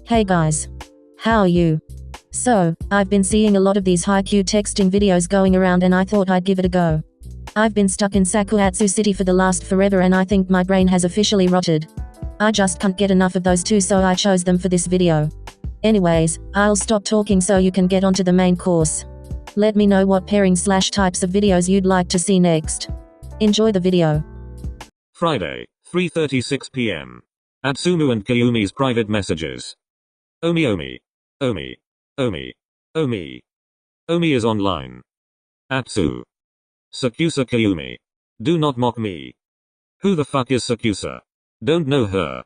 Hey guys. How are you? So, I've been seeing a lot of these haikyuu texting videos going around and I thought I'd give it a go. I've been stuck in sakuatsu city for the last forever and I think my brain has officially rotted. I just can't get enough of those two, so I chose them for this video. Anyways, I'll stop talking so you can get onto the main course. Let me know what pairing/types of videos you'd like to see next. Enjoy the video. Friday, 3:36 p.m. Atsumu and Kayumi's private messages. Omi. Omi is online. Atsu. Sakusa Kayumi. Do not mock me. Who the fuck is Sakusa? Don't know her.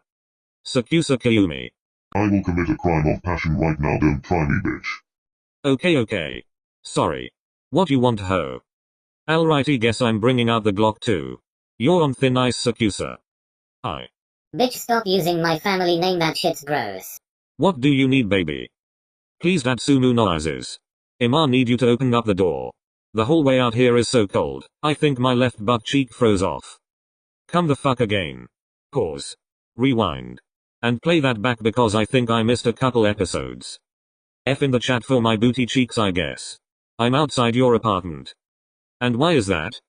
Sakusa Kayumi. I will commit a crime of passion right now, don't try me, bitch. Okay. Sorry. What you want, ho? Alrighty, guess I'm bringing out the Glock too. You're on thin ice, Sakusa. Bitch, stop using my family name, that shit's gross. What do you need, baby? Please, Atsumu noises. I need you to open up the door. The hallway out here is so cold, I think my left butt cheek froze off. Come the fuck again. Pause. Rewind. And play that back because I think I missed a couple episodes. F in the chat for my booty cheeks, I guess. I'm outside your apartment. And why is that?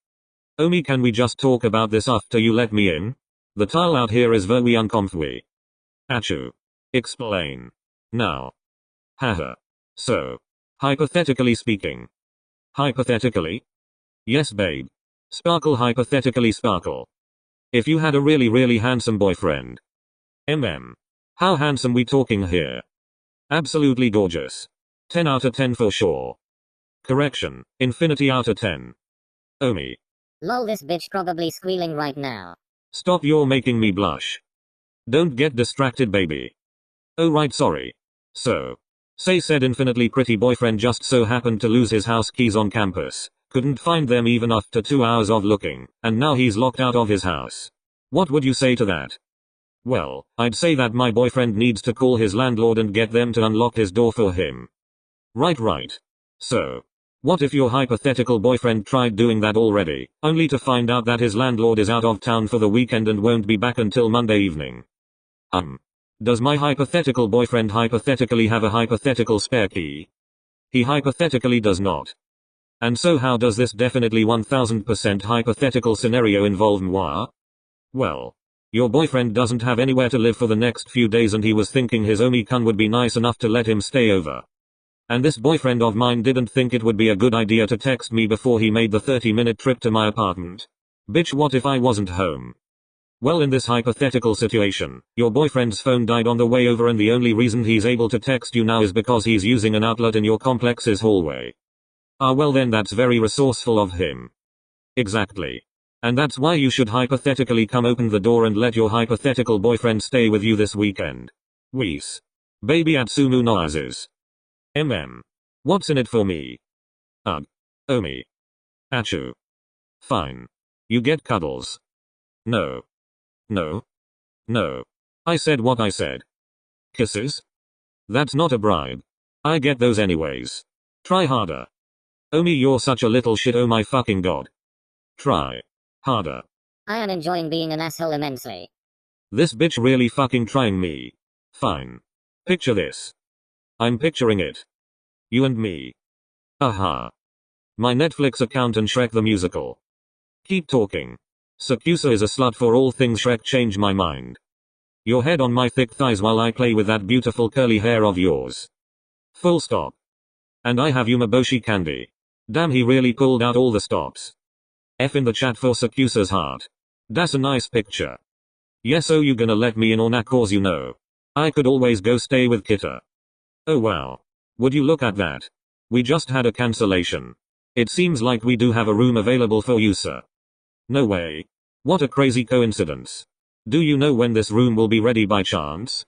Omi, can we just talk about this after you let me in? The tile out here is very uncomfy. Achu. Explain. Now. Haha. So. Hypothetically speaking. Hypothetically? Yes, babe. Sparkle, hypothetically sparkle. If you had a really handsome boyfriend. How handsome we talking here? Absolutely gorgeous. 10 out of 10 for sure. Correction, infinity out of 10. Omi. Lol, this bitch probably squealing right now. Stop, you're making me blush. Don't get distracted, baby. Oh right, sorry. So. Say said infinitely pretty boyfriend just so happened to lose his house keys on campus. Couldn't find them even after 2 hours of looking, and now he's locked out of his house. What would you say to that? Well, I'd say that my boyfriend needs to call his landlord and get them to unlock his door for him. Right. So. What if your hypothetical boyfriend tried doing that already, only to find out that his landlord is out of town for the weekend and won't be back until Monday evening? Does my hypothetical boyfriend hypothetically have a hypothetical spare key? He hypothetically does not. And so how does this definitely 1000% hypothetical scenario involve moi? Well. Your boyfriend doesn't have anywhere to live for the next few days and he was thinking his Omi-kun would be nice enough to let him stay over. And this boyfriend of mine didn't think it would be a good idea to text me before he made the 30-minute trip to my apartment. Bitch, what if I wasn't home? Well, in this hypothetical situation, your boyfriend's phone died on the way over and the only reason he's able to text you now is because he's using an outlet in your complex's hallway. Well then, that's very resourceful of him. Exactly. And that's why you should hypothetically come open the door and let your hypothetical boyfriend stay with you this weekend. Wees. Baby Atsumu noises. What's in it for me? Ugh. Omi. Achu. Fine. You get cuddles. No. I said what I said. Kisses? That's not a bribe. I get those anyways. Try harder. Omi, you're such a little shit, oh my fucking god. Try harder. I am enjoying being an asshole immensely. This bitch really fucking trying me. Fine. Picture this. I'm picturing it. You and me. Aha. My Netflix account and Shrek the Musical. Keep talking. Sakusa is a slut for all things Shrek, change my mind. Your head on my thick thighs while I play with that beautiful curly hair of yours. Full stop. And I have umeboshi candy. Damn, he really pulled out all the stops. F in the chat for Sakusa's heart. That's a nice picture. Yes, oh, you gonna let me in or not, cause you know. I could always go stay with Kita. Oh wow. Would you look at that? We just had a cancellation. It seems like we do have a room available for you, sir. No way. What a crazy coincidence. Do you know when this room will be ready by chance?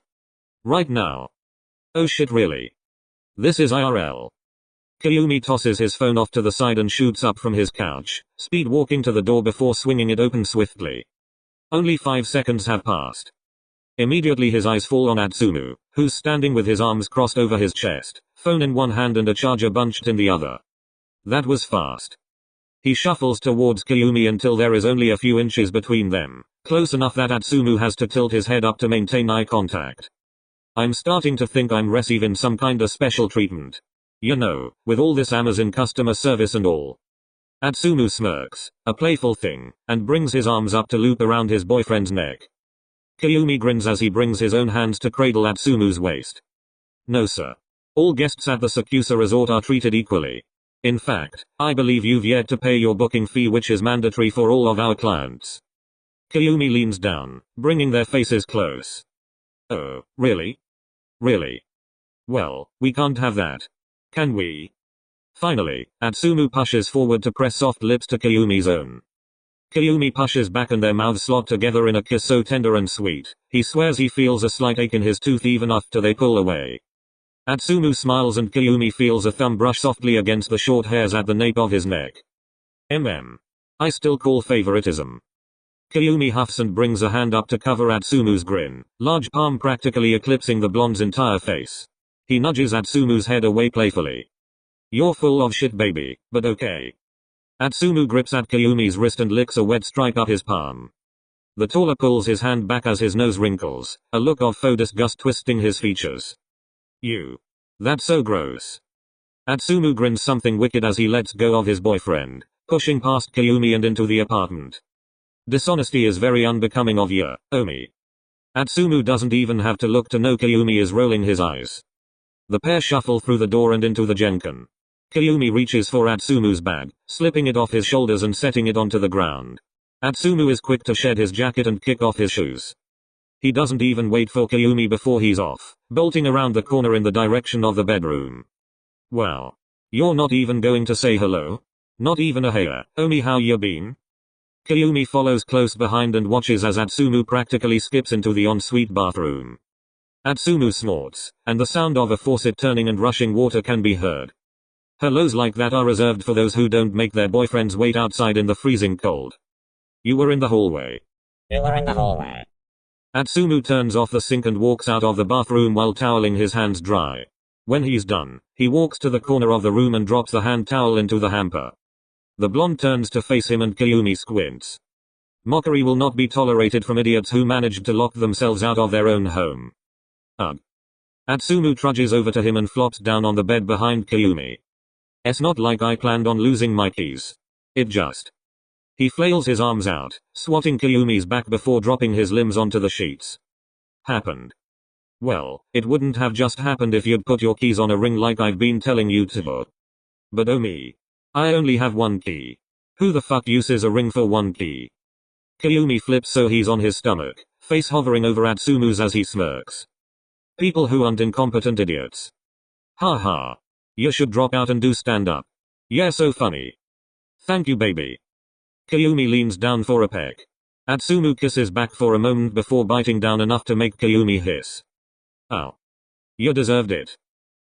Right now. Oh shit, really? This is IRL. Kayumi tosses his phone off to the side and shoots up from his couch, speed walking to the door before swinging it open swiftly. Only 5 seconds have passed. Immediately his eyes fall on Atsumu, who's standing with his arms crossed over his chest, phone in one hand and a charger bunched in the other. That was fast. He shuffles towards Kayumi until there is only a few inches between them, close enough that Atsumu has to tilt his head up to maintain eye contact. I'm starting to think I'm receiving some kinda special treatment. You know, with all this Amazon customer service and all. Atsumu smirks, a playful thing, and brings his arms up to loop around his boyfriend's neck. Kayumi grins as he brings his own hands to cradle Atsumu's waist. No sir. All guests at the Sakusa resort are treated equally. In fact, I believe you've yet to pay your booking fee, which is mandatory for all of our clients. Kayumi leans down, bringing their faces close. Oh, really? Really? Well, we can't have that. Can we? Finally, Atsumu pushes forward to press soft lips to Kayumi's own. Kayumi pushes back and their mouths slot together in a kiss so tender and sweet, he swears he feels a slight ache in his tooth even after they pull away. Atsumu smiles and Kayumi feels a thumb brush softly against the short hairs at the nape of his neck. I still call favoritism. Kayumi huffs and brings a hand up to cover Atsumu's grin, large palm practically eclipsing the blonde's entire face. He nudges Atsumu's head away playfully. You're full of shit baby, but okay. Atsumu grips at Kayumi's wrist and licks a wet stripe up his palm. The taller pulls his hand back as his nose wrinkles, a look of faux disgust twisting his features. You. That's so gross. Atsumu grins something wicked as he lets go of his boyfriend, pushing past Kayumi and into the apartment. Dishonesty is very unbecoming of you, Omi. Atsumu doesn't even have to look to know Kayumi is rolling his eyes. The pair shuffle through the door and into the genkan. Kayumi reaches for Atsumu's bag, slipping it off his shoulders and setting it onto the ground. Atsumu is quick to shed his jacket and kick off his shoes. He doesn't even wait for Kayumi before he's off, bolting around the corner in the direction of the bedroom. Wow. You're not even going to say hello? Not even a heya, Omi, how you been? Kayumi follows close behind and watches as Atsumu practically skips into the ensuite bathroom. Atsumu snorts, and the sound of a faucet turning and rushing water can be heard. Hellos like that are reserved for those who don't make their boyfriends wait outside in the freezing cold. You were in the hallway. Atsumu turns off the sink and walks out of the bathroom while toweling his hands dry. When he's done, he walks to the corner of the room and drops the hand towel into the hamper. The blonde turns to face him and Kayumi squints. Mockery will not be tolerated from idiots who managed to lock themselves out of their own home. Ugh. Atsumu trudges over to him and flops down on the bed behind Kayumi. It's not like I planned on losing my keys. It just. He flails his arms out, swatting Kayumi's back before dropping his limbs onto the sheets. Happened. Well, it wouldn't have just happened if you'd put your keys on a ring like I've been telling you to. But oh me. I only have one key. Who the fuck uses a ring for one key? Kayumi flips so he's on his stomach, face hovering over Atsumu's as he smirks. People who aren't incompetent idiots. Ha ha. You should drop out and do stand up. Yeah, so funny. Thank you baby. Kayumi leans down for a peck. Atsumu kisses back for a moment before biting down enough to make Kayumi hiss. Ow. You deserved it.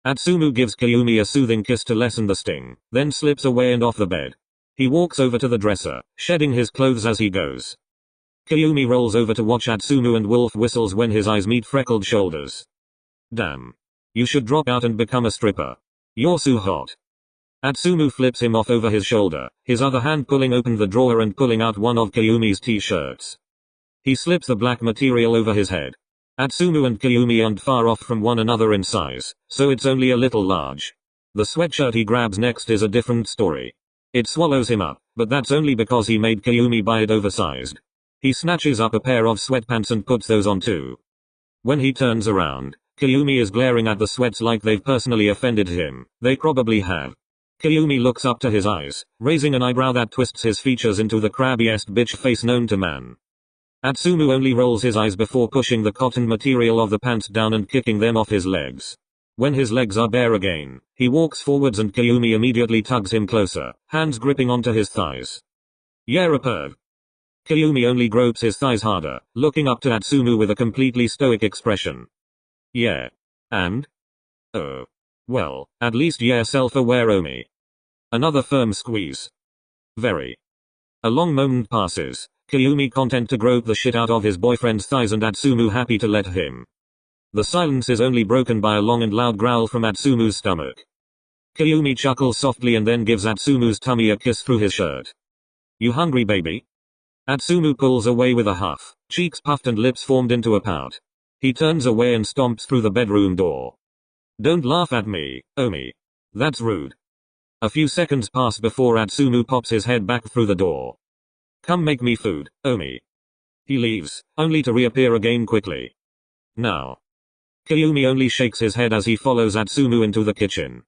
Atsumu gives Kayumi a soothing kiss to lessen the sting, then slips away and off the bed. He walks over to the dresser, shedding his clothes as he goes. Kayumi rolls over to watch Atsumu and Wolf whistles when his eyes meet freckled shoulders. Damn. You should drop out and become a stripper. You're so hot. Atsumu flips him off over his shoulder, his other hand pulling open the drawer and pulling out one of Kayumi's t-shirts. He slips the black material over his head. Atsumu and Kayumi aren't far off from one another in size, so it's only a little large. The sweatshirt he grabs next is a different story. It swallows him up, but that's only because he made Kayumi buy it oversized. He snatches up a pair of sweatpants and puts those on too. When he turns around, Kayumi is glaring at the sweats like they've personally offended him. They probably have. Kayumi looks up to his eyes, raising an eyebrow that twists his features into the crabbiest bitch face known to man. Atsumu only rolls his eyes before pushing the cotton material of the pants down and kicking them off his legs. When his legs are bare again, he walks forwards and Kayumi immediately tugs him closer, hands gripping onto his thighs. You're a perv. Kayumi only gropes his thighs harder, looking up to Atsumu with a completely stoic expression. Yeah. And? Oh. Well, at least you're self-aware Omi. Another firm squeeze. Very. A long moment passes, Kayumi content to grope the shit out of his boyfriend's thighs and Atsumu happy to let him. The silence is only broken by a long and loud growl from Atsumu's stomach. Kayumi chuckles softly and then gives Atsumu's tummy a kiss through his shirt. You hungry baby? Atsumu pulls away with a huff, cheeks puffed and lips formed into a pout. He turns away and stomps through the bedroom door. Don't laugh at me, Omi. That's rude. A few seconds pass before Atsumu pops his head back through the door. Come make me food, Omi. He leaves, only to reappear again quickly. Now. Kyumi only shakes his head as he follows Atsumu into the kitchen.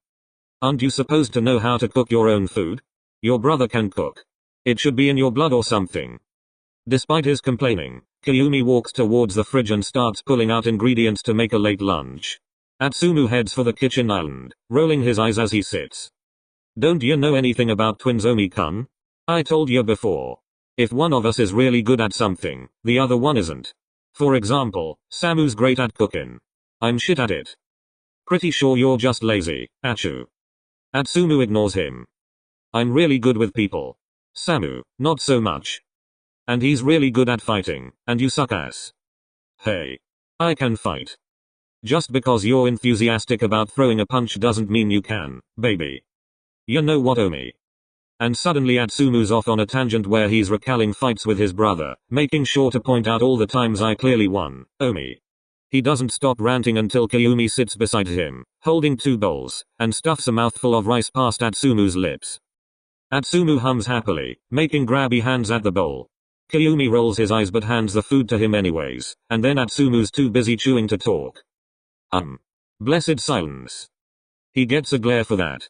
Aren't you supposed to know how to cook your own food? Your brother can cook. It should be in your blood or something. Despite his complaining, Kyumi walks towards the fridge and starts pulling out ingredients to make a late lunch. Atsumu heads for the kitchen island, rolling his eyes as he sits. Don't you know anything about twins, Omi-kun? I told you before. If one of us is really good at something, the other one isn't. For example, Samu's great at cooking. I'm shit at it. Pretty sure you're just lazy, Achu. Atsumu ignores him. I'm really good with people. Samu, not so much. And he's really good at fighting, and you suck ass. Hey. I can fight. Just because you're enthusiastic about throwing a punch doesn't mean you can, baby. You know what, Omi? And suddenly Atsumu's off on a tangent where he's recalling fights with his brother, making sure to point out all the times I clearly won, Omi. He doesn't stop ranting until Kyumi sits beside him, holding 2 bowls, and stuffs a mouthful of rice past Atsumu's lips. Atsumu hums happily, making grabby hands at the bowl. Kyumi rolls his eyes but hands the food to him anyways, and then Atsumu's too busy chewing to talk. Blessed silence. He gets a glare for that.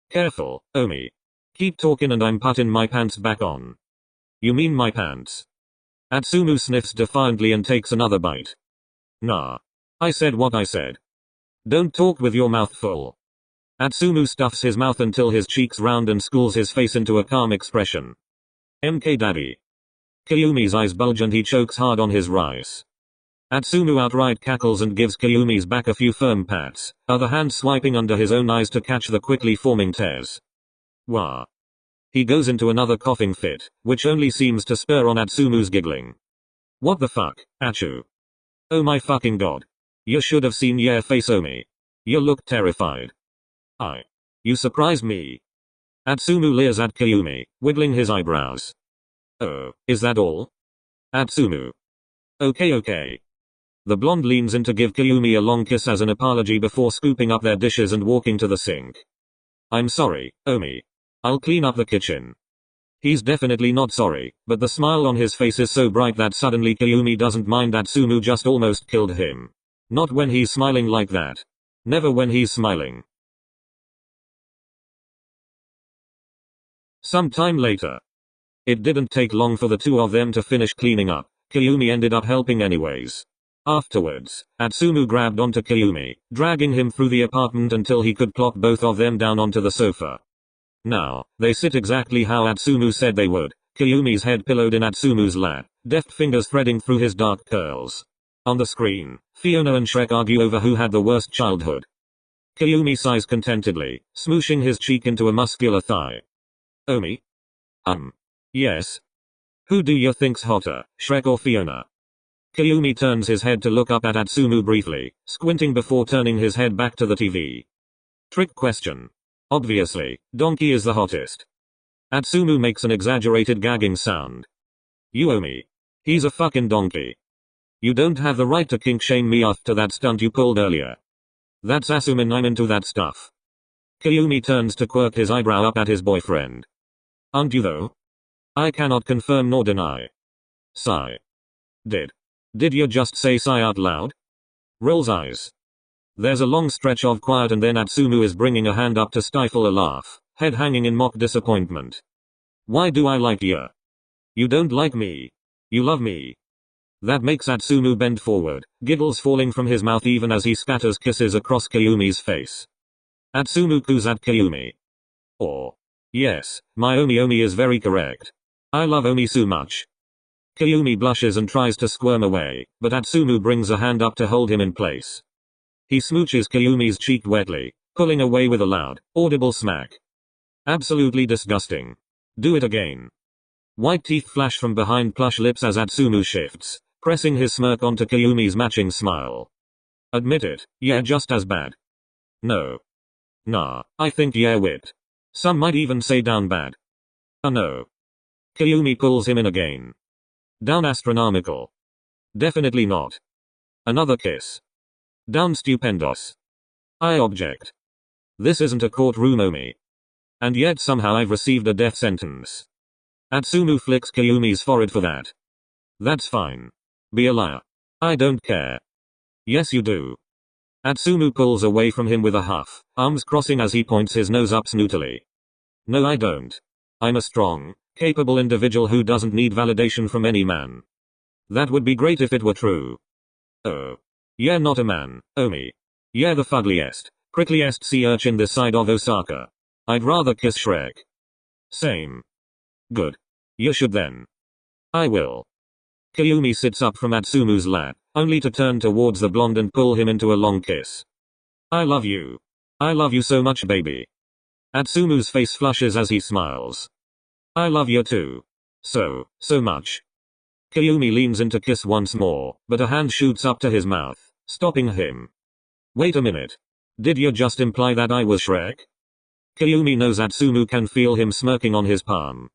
Careful, Omi. Keep talking and I'm putting my pants back on. You mean my pants? Atsumu sniffs defiantly and takes another bite. Nah. I said what I said. Don't talk with your mouth full. Atsumu stuffs his mouth until his cheeks round and schools his face into a calm expression. MK daddy. Kyumi's eyes bulge and he chokes hard on his rice. Atsumu outright cackles and gives Kyumi's back a few firm pats, other hand swiping under his own eyes to catch the quickly forming tears. Wah. He goes into another coughing fit, which only seems to spur on Atsumu's giggling. What the fuck, Achu? Oh my fucking god. You should have seen your face, Omi. You look terrified. You surprised me. Atsumu leers at Kyumi, wiggling his eyebrows. Oh, is that all? Atsumu. Okay. The blonde leans in to give Kyumi a long kiss as an apology before scooping up their dishes and walking to the sink. I'm sorry, Omi. I'll clean up the kitchen. He's definitely not sorry, but the smile on his face is so bright that suddenly Kyumi doesn't mind Atsumu just almost killed him. Not when he's smiling like that. Never when he's smiling. Some time later. It didn't take long for the two of them to finish cleaning up. Kyumi ended up helping anyways. Afterwards, Atsumu grabbed onto Kyumi, dragging him through the apartment until he could plop both of them down onto the sofa. Now, they sit exactly how Atsumu said they would, Kyumi's head pillowed in Atsumu's lap, deft fingers threading through his dark curls. On the screen, Fiona and Shrek argue over who had the worst childhood. Kyumi sighs contentedly, smooshing his cheek into a muscular thigh. Omi? Yes? Who do you think's hotter, Shrek or Fiona? Kyumi turns his head to look up at Atsumu briefly, squinting before turning his head back to the TV. Trick question. Obviously, Donkey is the hottest. Atsumu makes an exaggerated gagging sound. You owe me. He's a fucking donkey. You don't have the right to kink shame me after that stunt you pulled earlier. That's assuming I'm into that stuff. Kyumi turns to quirk his eyebrow up at his boyfriend. Aren't you though? I cannot confirm nor deny. Sigh. Did you just say sigh out loud? Rolls eyes. There's a long stretch of quiet and then Atsumu is bringing a hand up to stifle a laugh, head hanging in mock disappointment. Why do I like you? You don't like me. You love me. That makes Atsumu bend forward, giggles falling from his mouth even as he scatters kisses across Kyumi's face. Atsumu coos at Kyumi. Yes, my Omi is very correct. I love Omi so much. Kyumi blushes and tries to squirm away, but Atsumu brings a hand up to hold him in place. He smooches Kyumi's cheek wetly, pulling away with a loud, audible smack. Absolutely disgusting. Do it again. White teeth flash from behind plush lips as Atsumu shifts, pressing his smirk onto Kyumi's matching smile. Admit it, yeah, just as bad. No. Nah, I think yeah wit. Some might even say down bad. No. Kyumi pulls him in again. Down astronomical. Definitely not. Another kiss. Down stupendous. I object. This isn't a courtroom, Omi. And yet somehow I've received a death sentence. Atsumu flicks Kayumi's forehead for that. That's fine. Be a liar. I don't care. Yes you do. Atsumu pulls away from him with a huff, arms crossing as he points his nose up snootily. No I don't. I'm a strong, capable individual who doesn't need validation from any man. That would be great if it were true. Oh. Yeah, not a man, Omi. Yeah, the fuggliest, prickliest sea urchin this side of Osaka. I'd rather kiss Shrek. Same. Good. You should then. I will. Kayumi sits up from Atsumu's lap, only to turn towards the blonde and pull him into a long kiss. I love you. I love you so much, baby. Atsumu's face flushes as he smiles. I love you too. So much. Kayumi leans in to kiss once more, but a hand shoots up to his mouth, stopping him. Wait a minute. Did you just imply that I was Shrek? Kayumi knows Atsumu can feel him smirking on his palm.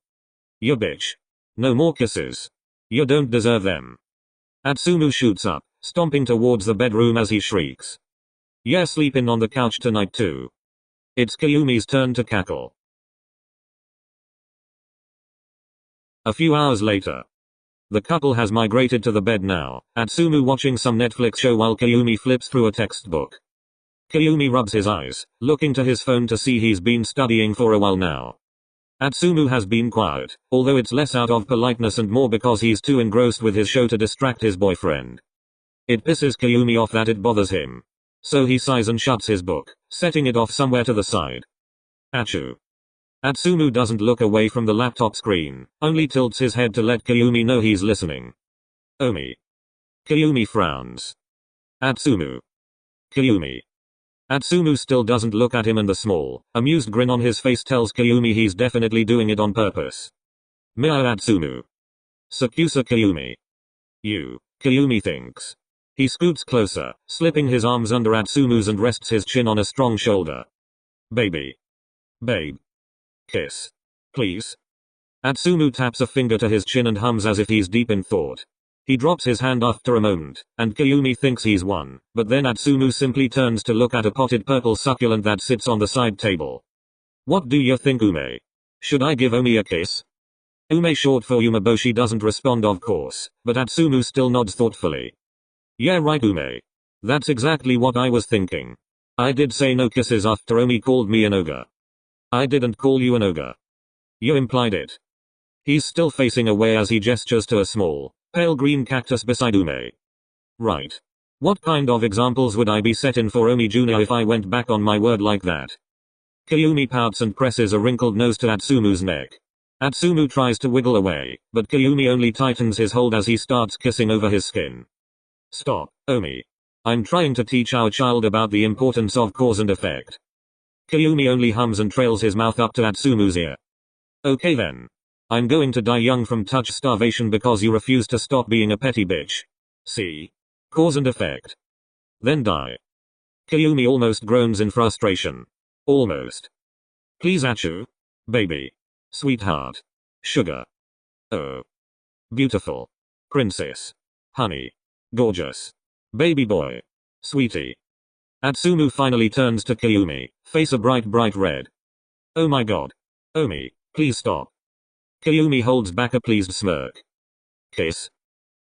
You bitch. No more kisses. You don't deserve them. Atsumu shoots up, stomping towards the bedroom as he shrieks. Yeah, sleeping on the couch tonight too. It's Kayumi's turn to cackle. A few hours later. The couple has migrated to the bed now, Atsumu watching some Netflix show while Kayumi flips through a textbook. Kayumi rubs his eyes, looking to his phone to see he's been studying for a while now. Atsumu has been quiet, although it's less out of politeness and more because he's too engrossed with his show to distract his boyfriend. It pisses Kayumi off that it bothers him. So he sighs and shuts his book, setting it off somewhere to the side. Achoo. Atsumu doesn't look away from the laptop screen, only tilts his head to let Kayumi know he's listening. Omi. Kayumi frowns. Atsumu. Kayumi. Atsumu still doesn't look at him and the small, amused grin on his face tells Kayumi he's definitely doing it on purpose. Meow Atsumu. Sakusa Kayumi. You, Kayumi thinks. He scoots closer, slipping his arms under Atsumu's and rests his chin on a strong shoulder. Baby. Babe. Kiss. Please. Atsumu taps a finger to his chin and hums as if he's deep in thought. He drops his hand after a moment, and Kayumi thinks he's won, but then Atsumu simply turns to look at a potted purple succulent that sits on the side table. What do you think, Ume? Should I give Omi a kiss? Ume, short for Umeboshi, doesn't respond of course, but Atsumu still nods thoughtfully. Yeah right Ume. That's exactly what I was thinking. I did say no kisses after Omi called me an ogre. I didn't call you an ogre. You implied it. He's still facing away as he gestures to a small, pale green cactus beside Ume. Right. What kind of examples would I be setting for Omi Jr. if I went back on my word like that? Kayumi pouts and presses a wrinkled nose to Atsumu's neck. Atsumu tries to wiggle away, but Kayumi only tightens his hold as he starts kissing over his skin. Stop, Omi. I'm trying to teach our child about the importance of cause and effect. Kayumi only hums and trails his mouth up to Atsumu's ear. Okay then. I'm going to die young from touch starvation because you refuse to stop being a petty bitch. See? Cause and effect. Then die. Kayumi almost groans in frustration. Almost. Please Achu. Baby. Sweetheart. Sugar. Oh. Beautiful. Princess. Honey. Gorgeous. Baby boy. Sweetie. Atsumu finally turns to Kayumi, face a bright red. Oh my god. Omi, please stop. Kayumi holds back a pleased smirk. Kiss?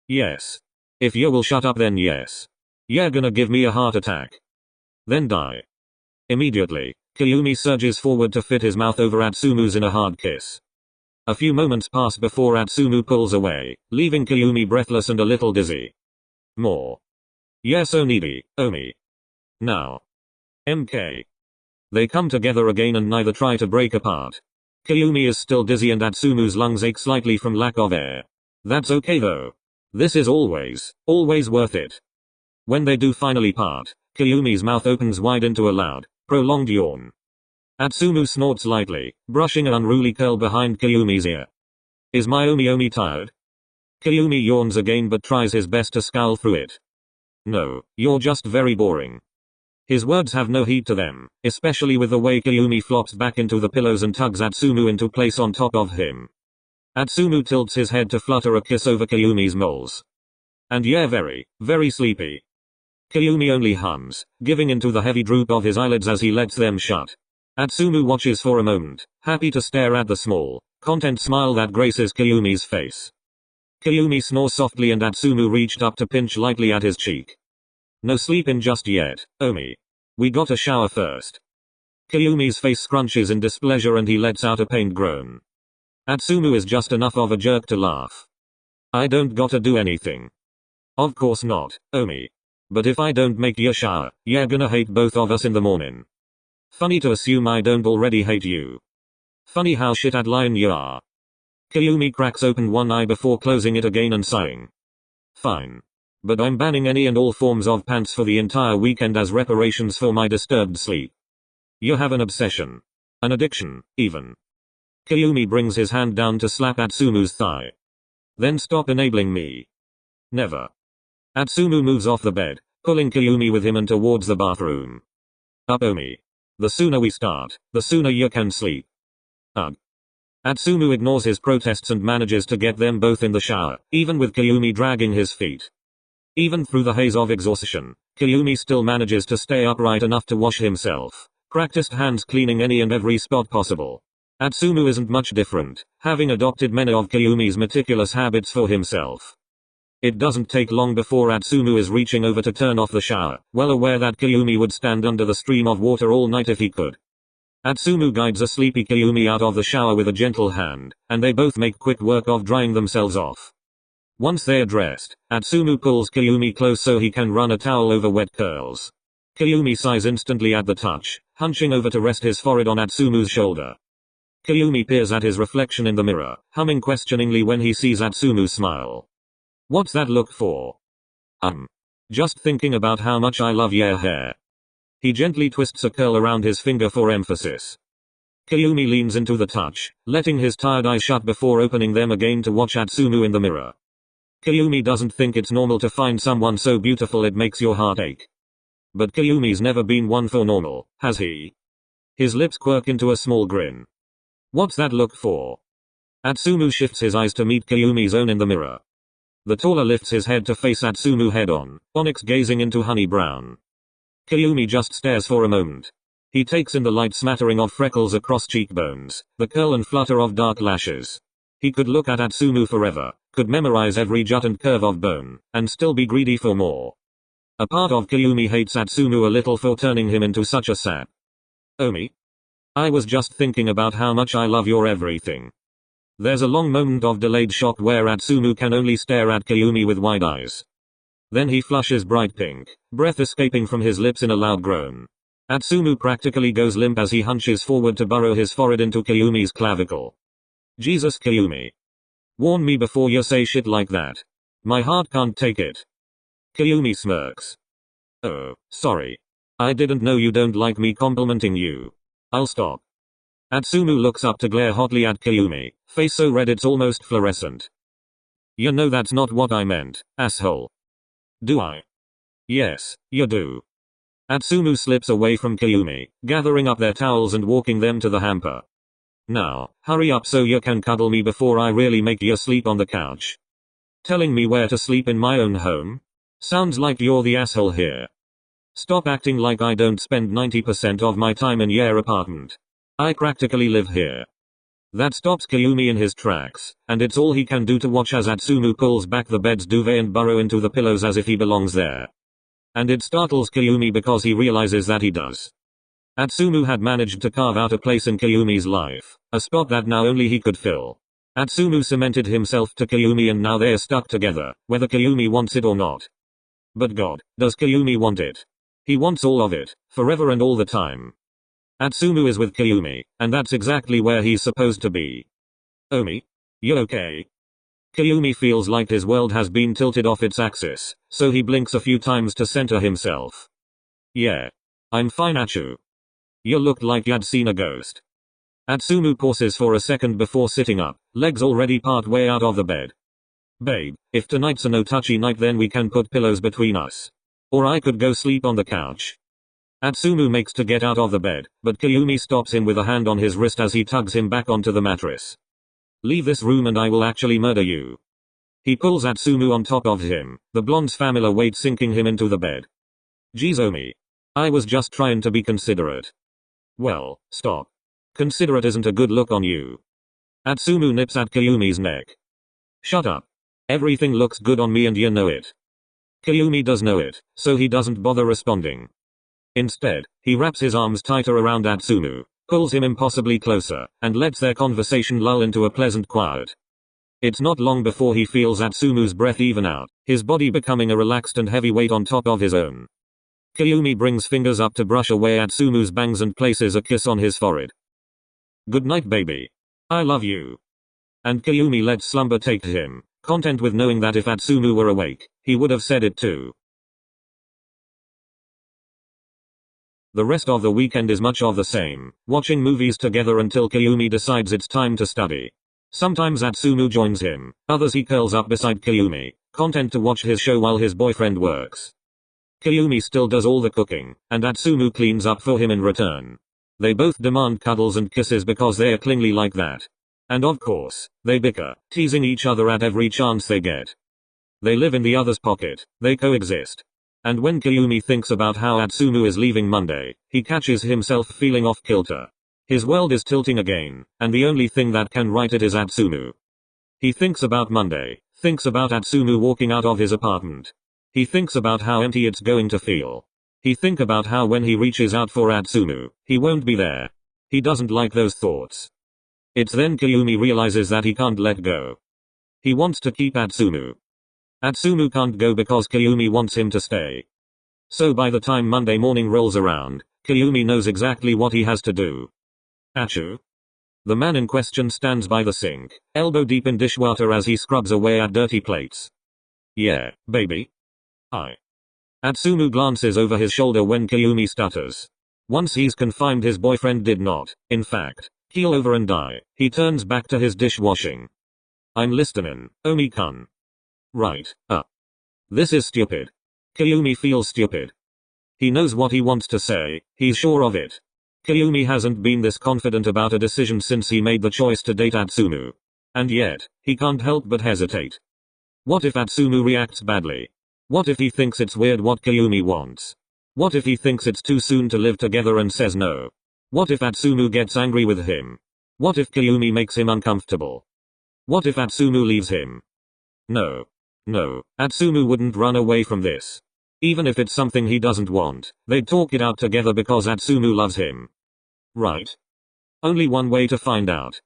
Yes. If you will shut up then yes. You're gonna give me a heart attack. Then die. Immediately, Kayumi surges forward to fit his mouth over Atsumu's in a hard kiss. A few moments pass before Atsumu pulls away, leaving Kayumi breathless and a little dizzy. More. Yes Onidi, Omi. Now. MK. They come together again and neither try to break apart. Kayumi is still dizzy and Atsumu's lungs ache slightly from lack of air. That's okay though. This is always worth it. When they do finally part, Kayumi's mouth opens wide into a loud, prolonged yawn. Atsumu snorts lightly, brushing an unruly curl behind Kayumi's ear. Is my Omi tired? Kayumi yawns again but tries his best to scowl through it. No, you're just very boring. His words have no heed to them, especially with the way Kayumi flops back into the pillows and tugs Atsumu into place on top of him. Atsumu tilts his head to flutter a kiss over Kayumi's moles. And yeah, very sleepy. Kayumi only hums, giving into the heavy droop of his eyelids as he lets them shut. Atsumu watches for a moment, happy to stare at the small, content smile that graces Kayumi's face. Kayumi snores softly and Atsumu reached up to pinch lightly at his cheek. No sleeping just yet, Omi. We gotta shower first. Kayumi's face scrunches in displeasure and he lets out a pained groan. Atsumu is just enough of a jerk to laugh. I don't gotta do anything. Of course not, Omi. But if I don't make you shower, you're gonna hate both of us in the morning. Funny to assume I don't already hate you. Funny how shit at lying you are. Kayumi cracks open one eye before closing it again and sighing. Fine. But I'm banning any and all forms of pants for the entire weekend as reparations for my disturbed sleep. You have an obsession. An addiction, even. Kayumi brings his hand down to slap Atsumu's thigh. Then stop enabling me. Never. Atsumu moves off the bed, pulling Kayumi with him and towards the bathroom. Up Omi. The sooner we start, the sooner you can sleep. Ugh. Atsumu ignores his protests and manages to get them both in the shower, even with Kayumi dragging his feet. Even through the haze of exhaustion, Kayumi still manages to stay upright enough to wash himself, practiced hands cleaning any and every spot possible. Atsumu isn't much different, having adopted many of Kayumi's meticulous habits for himself. It doesn't take long before Atsumu is reaching over to turn off the shower, well aware that Kayumi would stand under the stream of water all night if he could. Atsumu guides a sleepy Kayumi out of the shower with a gentle hand, and they both make quick work of drying themselves off. Once they are dressed, Atsumu pulls Kayumi close so he can run a towel over wet curls. Kayumi sighs instantly at the touch, hunching over to rest his forehead on Atsumu's shoulder. Kayumi peers at his reflection in the mirror, humming questioningly when he sees Atsumu smile. What's that look for? Just thinking about how much I love your hair. He gently twists a curl around his finger for emphasis. Kayumi leans into the touch, letting his tired eyes shut before opening them again to watch Atsumu in the mirror. Kayumi doesn't think it's normal to find someone so beautiful it makes your heart ache. But Kayumi's never been one for normal, has he? His lips quirk into a small grin. What's that look for? Atsumu shifts his eyes to meet Kayumi's own in the mirror. The taller lifts his head to face Atsumu head on, onyx gazing into honey brown. Kayumi just stares for a moment. He takes in the light smattering of freckles across cheekbones, the curl and flutter of dark lashes. He could look at Atsumu forever, could memorize every jut and curve of bone, and still be greedy for more. A part of Kayumi hates Atsumu a little for turning him into such a sap. Omi? I was just thinking about how much I love your everything. There's a long moment of delayed shock where Atsumu can only stare at Kayumi with wide eyes. Then he flushes bright pink, breath escaping from his lips in a loud groan. Atsumu practically goes limp as he hunches forward to burrow his forehead into Kayumi's clavicle. Jesus Kayumi. Warn me before you say shit like that. My heart can't take it. Kayumi smirks. Oh, sorry. I didn't know you don't like me complimenting you. I'll stop. Atsumu looks up to glare hotly at Kayumi, face so red it's almost fluorescent. You know that's not what I meant, asshole. Do I? Yes, you do. Atsumu slips away from Kayumi, gathering up their towels and walking them to the hamper. Now, hurry up so you can cuddle me before I really make you sleep on the couch. Telling me where to sleep in my own home? Sounds like you're the asshole here. Stop acting like I don't spend 90% of my time in your apartment. I practically live here. That stops Kayumi in his tracks, and it's all he can do to watch as Atsumu pulls back the bed's duvet and burrow into the pillows as if he belongs there. And it startles Kayumi because he realizes that he does. Atsumu had managed to carve out a place in Kayumi's life, a spot that now only he could fill. Atsumu cemented himself to Kayumi and now they're stuck together, whether Kayumi wants it or not. But God, does Kayumi want it? He wants all of it, forever and all the time. Atsumu is with Kayumi, and that's exactly where he's supposed to be. Omi? You okay? Kayumi feels like his world has been tilted off its axis, so he blinks a few times to center himself. Yeah. I'm fine Atsu. You looked like you'd seen a ghost. Atsumu pauses for a second before sitting up, legs already part way out of the bed. Babe, if tonight's a no-touchy night then we can put pillows between us. Or I could go sleep on the couch. Atsumu makes to get out of the bed, but Kayumi stops him with a hand on his wrist as he tugs him back onto the mattress. Leave this room and I will actually murder you. He pulls Atsumu on top of him, the blonde's familiar weight sinking him into the bed. Geez oh me. I was just trying to be considerate. Well, stop. Considerate isn't a good look on you. Atsumu nips at Kayumi's neck. Shut up. Everything looks good on me and you know it. Kayumi does know it, so he doesn't bother responding. Instead, he wraps his arms tighter around Atsumu, pulls him impossibly closer, and lets their conversation lull into a pleasant quiet. It's not long before he feels Atsumu's breath even out, his body becoming a relaxed and heavy weight on top of his own. Kayumi brings fingers up to brush away Atsumu's bangs and places a kiss on his forehead. Good night baby. I love you. And Kayumi lets slumber take him, content with knowing that if Atsumu were awake, he would have said it too. The rest of the weekend is much of the same, watching movies together until Kayumi decides it's time to study. Sometimes Atsumu joins him, others he curls up beside Kayumi, content to watch his show while his boyfriend works. Kayumi still does all the cooking, and Atsumu cleans up for him in return. They both demand cuddles and kisses because they're clingy like that. And of course, they bicker, teasing each other at every chance they get. They live in the other's pocket, they coexist. And when Kayumi thinks about how Atsumu is leaving Monday, he catches himself feeling off kilter. His world is tilting again, and the only thing that can right it is Atsumu. He thinks about Monday, thinks about Atsumu walking out of his apartment. He thinks about how empty it's going to feel. He thinks about how when he reaches out for Atsumu, he won't be there. He doesn't like those thoughts. It's then Kayumi realizes that he can't let go. He wants to keep Atsumu. Atsumu can't go because Kayumi wants him to stay. So by the time Monday morning rolls around, Kayumi knows exactly what he has to do. Achoo. The man in question stands by the sink, elbow deep in dishwater as he scrubs away at dirty plates. Yeah, baby. Atsumu glances over his shoulder when Kayumi stutters. Once he's confirmed his boyfriend did not, in fact, keel over and die, he turns back to his dishwashing. I'm listening, Omi-kun. Right, this is stupid. Kayumi feels stupid. He knows what he wants to say, he's sure of it. Kayumi hasn't been this confident about a decision since he made the choice to date Atsumu. And yet, he can't help but hesitate. What if Atsumu reacts badly? What if he thinks it's weird what Kayumi wants? What if he thinks it's too soon to live together and says no? What if Atsumu gets angry with him? What if Kayumi makes him uncomfortable? What if Atsumu leaves him? No, Atsumu wouldn't run away from this. Even if it's something he doesn't want, they'd talk it out together because Atsumu loves him. Right? Only one way to find out.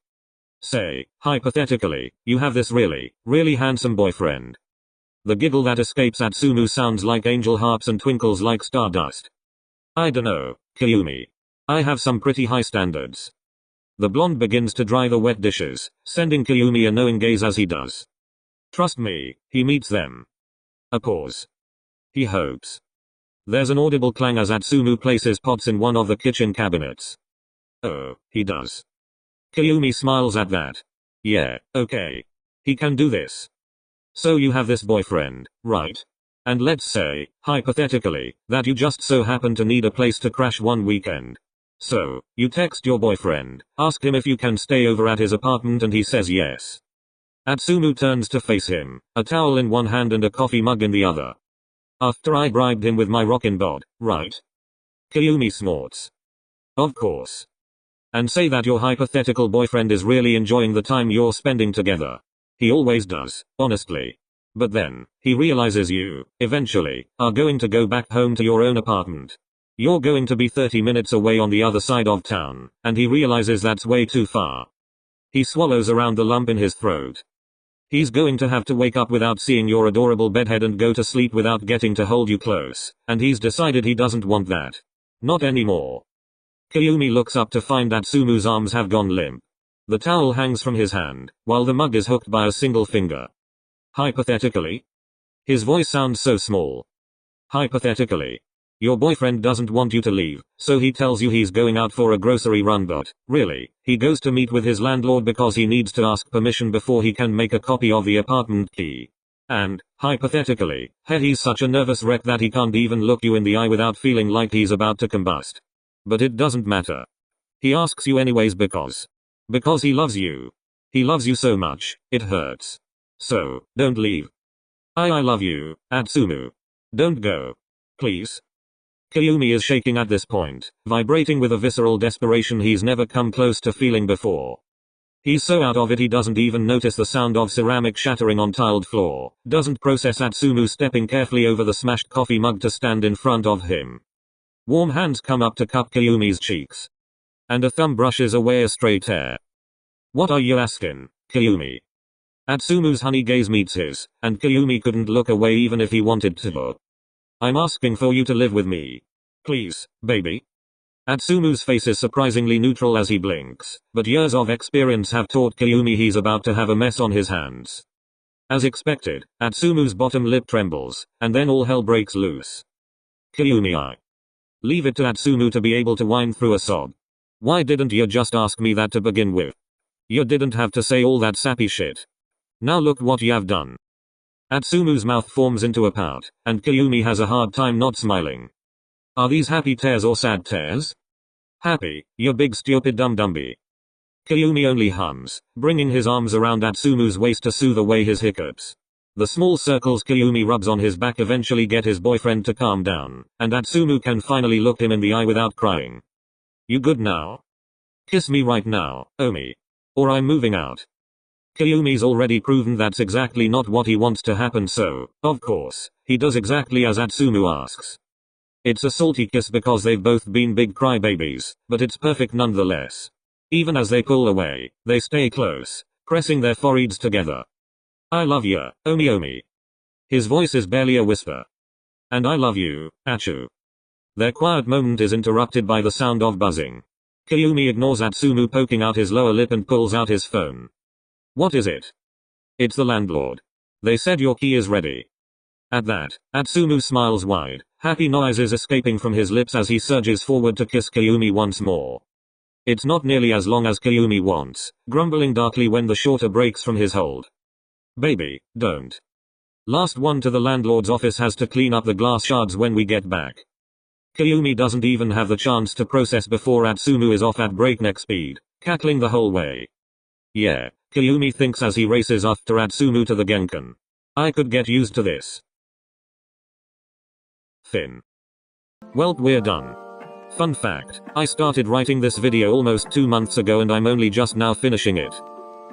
Say, hypothetically, you have this really, really handsome boyfriend. The giggle that escapes Atsumu sounds like angel harps and twinkles like stardust. I dunno, Kayumi. I have some pretty high standards. The blonde begins to dry the wet dishes, sending Kayumi a knowing gaze as he does. Trust me, he meets them. A pause. He hopes. There's an audible clang as Atsumu places pots in one of the kitchen cabinets. Oh, he does. Kayumi smiles at that. Yeah, okay. He can do this. So you have this boyfriend, right? And let's say, hypothetically, that you just so happen to need a place to crash one weekend. So, you text your boyfriend, ask him if you can stay over at his apartment and he says yes. Atsumu turns to face him, a towel in one hand and a coffee mug in the other. After I bribed him with my rockin' bod, right? Kayumi snorts. Of course. And say that your hypothetical boyfriend is really enjoying the time you're spending together. He always does, honestly. But then, he realizes you, eventually, are going to go back home to your own apartment. You're going to be 30 minutes away on the other side of town, and he realizes that's way too far. He swallows around the lump in his throat. He's going to have to wake up without seeing your adorable bedhead and go to sleep without getting to hold you close, and he's decided he doesn't want that. Not anymore. Kayumi looks up to find Atsumu's arms have gone limp. The towel hangs from his hand, while the mug is hooked by a single finger. Hypothetically? His voice sounds so small. Hypothetically. Your boyfriend doesn't want you to leave, so he tells you he's going out for a grocery run but, really, he goes to meet with his landlord because he needs to ask permission before he can make a copy of the apartment key. And, hypothetically, he's such a nervous wreck that he can't even look you in the eye without feeling like he's about to combust. But it doesn't matter. He asks you anyways because he loves you. He loves you so much, it hurts. So, don't leave. I love you, Atsumu. Don't go. Please. Kyumi is shaking at this point, vibrating with a visceral desperation he's never come close to feeling before. He's so out of it he doesn't even notice the sound of ceramic shattering on tiled floor, doesn't process Atsumu stepping carefully over the smashed coffee mug to stand in front of him. Warm hands come up to cup Kyumi's cheeks. And a thumb brushes away a stray tear. What are you asking, Kyumi? Atsumu's honey gaze meets his, and Kyumi couldn't look away even if he wanted to. I'm asking for you to live with me. Please, baby. Atsumu's face is surprisingly neutral as he blinks, but years of experience have taught Kyumi he's about to have a mess on his hands. As expected, Atsumu's bottom lip trembles, and then all hell breaks loose. Kyumi, I leave it to Atsumu to be able to whine through a sob. Why didn't you just ask me that to begin with? You didn't have to say all that sappy shit. Now look what you've done. Atsumu's mouth forms into a pout, and Kyumi has a hard time not smiling. Are these happy tears or sad tears? Happy, you big stupid dum-dumby. Kyumi only hums, bringing his arms around Atsumu's waist to soothe away his hiccups. The small circles Kyumi rubs on his back eventually get his boyfriend to calm down, and Atsumu can finally look him in the eye without crying. You good now? Kiss me right now, Omi. Or I'm moving out. Kyumi's already proven that's exactly not what he wants to happen, so, of course, he does exactly as Atsumu asks. It's a salty kiss because they've both been big crybabies, but it's perfect nonetheless. Even as they pull away, they stay close, pressing their foreheads together. I love you, Omi Omi. His voice is barely a whisper. And I love you, Achu. Their quiet moment is interrupted by the sound of buzzing. Kyumi ignores Atsumu poking out his lower lip and pulls out his phone. What is it? It's the landlord. They said your key is ready. At that, Atsumu smiles wide, happy noise is escaping from his lips as he surges forward to kiss Kyumi once more. It's not nearly as long as Kyumi wants, grumbling darkly when the shorter breaks from his hold. Baby, don't. Last one to the landlord's office has to clean up the glass shards when we get back. Kyumi doesn't even have the chance to process before Atsumu is off at breakneck speed, cackling the whole way. Yeah, Kyumi thinks as he races after Atsumu to the Genkan. I could get used to this. Fin. Well, we're done. Fun fact, I started writing this video almost 2 months ago and I'm only just now finishing it.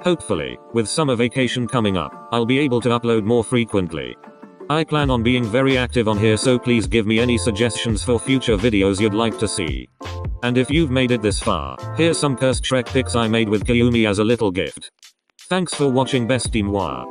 Hopefully, with summer vacation coming up, I'll be able to upload more frequently. I plan on being very active on here, so please give me any suggestions for future videos you'd like to see. And if you've made it this far, here's some cursed Shrek pics I made with Kyumi as a little gift. Thanks for watching, bestie moi.